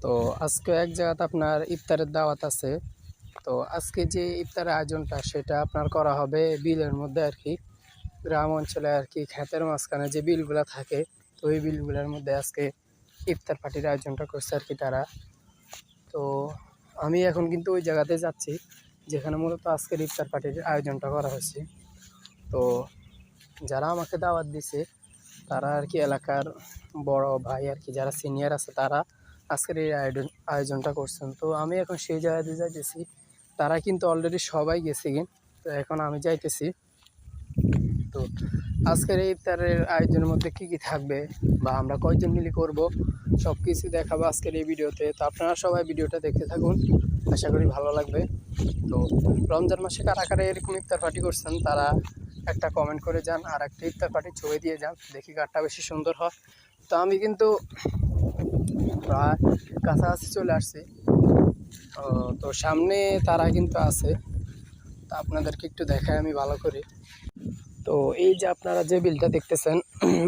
তো আজকে এক জায়গাতে আপনার ইফতারের দাওয়াত আছে। তো আজকে যে ইফতারের আয়োজনটা সেটা আপনার করা হবে বিলের মধ্যে আর কি, গ্রাম অঞ্চলে আর কি, ক্ষেতের মাঝখানে যে বিলগুলা থাকে, তো ওই বিলগুলোর মধ্যে আজকে ইফতার পার্টির আয়োজনটা করছে আর কি তারা। তো আমি এখন কিন্তু ওই জায়গাতে যাচ্ছি যেখানে মূলত আজকের ইফতার পার্টির আয়োজনটা করা হয়েছে। তো যারা আমাকে দাওয়াত দিছে তারা আর কি এলাকার বড় ভাই আর কি, যারা সিনিয়র আছে তারা আজকের এই আয়োজনটা করছেন। তো আমি এখন সেই জায়গাতে যাইতেছি। তারা কিন্তু অলরেডি সবাই গেছে গিয়ে, তো এখন আমি যাইতেছি। তো আজকের এই ইফতারের আয়োজনের মধ্যে কি কি থাকবে বা আমরা কয়জন মিলে করব সব কিছু দেখাবো আজকের এই ভিডিওতে। তো আপনারা সবাই ভিডিওটা দেখতে থাকুন, আশা করি ভালো লাগবে। তো রমজান মাসে কারা কারা এরকম ইফতার পার্টি করছেন তারা একটা কমেন্ট করে যান, আর একটা ইফতার পার্টির ছবি দিয়ে যান, দেখি কারটা বেশি সুন্দর হয়। তো আমি কিন্তু প্রায় কাছাকাছি চলে আসছি। তো সামনে তারা কিন্তু আছে, তা আপনাদেরকে একটু দেখাই আমি ভালো করে। তো এই যে আপনারা যে বিলটা দেখতেছেন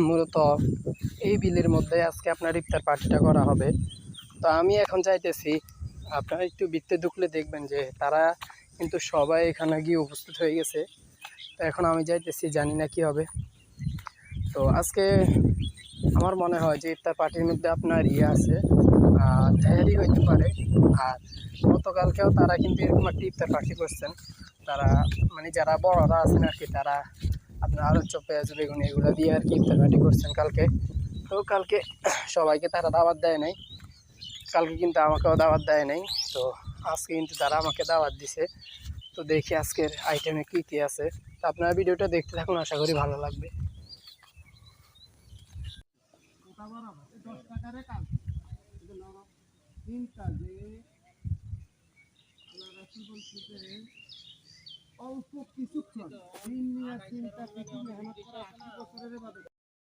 মূলত এই বিলের মধ্যে আজকে আপনার ইফতার পার্টিটা করা হবে। তো আমি এখন চাইতেছি, আপনারা একটু বৃত্তে ঢুকলে দেখবেন যে তারা কিন্তু সবাই এখানে গিয়ে উপস্থিত হয়ে গেছে। তো এখন আমি যাইতেছি, জানি না কি হবে। তো আজকে আমার মনে হয় যে ইফতার পার্টির মধ্যে আপনার আছে, তেহারি হইতে পারে। আর গতকালকেও তারা কিন্তু এরকম একটা ইফতার পার্টি করছেন। তারা মানে যারা বড়রা আছেন আর কি, তারা আপনার আলু চপ, পেঁয়াজ, বেগুন এগুলো দিয়ে আর কি ইফতার পার্টি করছেন কালকে। তো কালকে সবাইকে তারা দাওয়াত দেয় নাই, কালকে কিন্তু আমাকেও দাওয়াত দেয় নাই। তো আজকে কিন্তু তারা আমাকে দাওয়াত দিছে। তো দেখি আজকের আইটেমে কী কী আছে। তো আপনারা ভিডিওটা দেখতে থাকুন, আশা করি ভালো লাগবে। অল্প কিছুক্ষণ দিন নিয়ে চিন্তা কিছু মেহনত করা 80 বছরের বাদে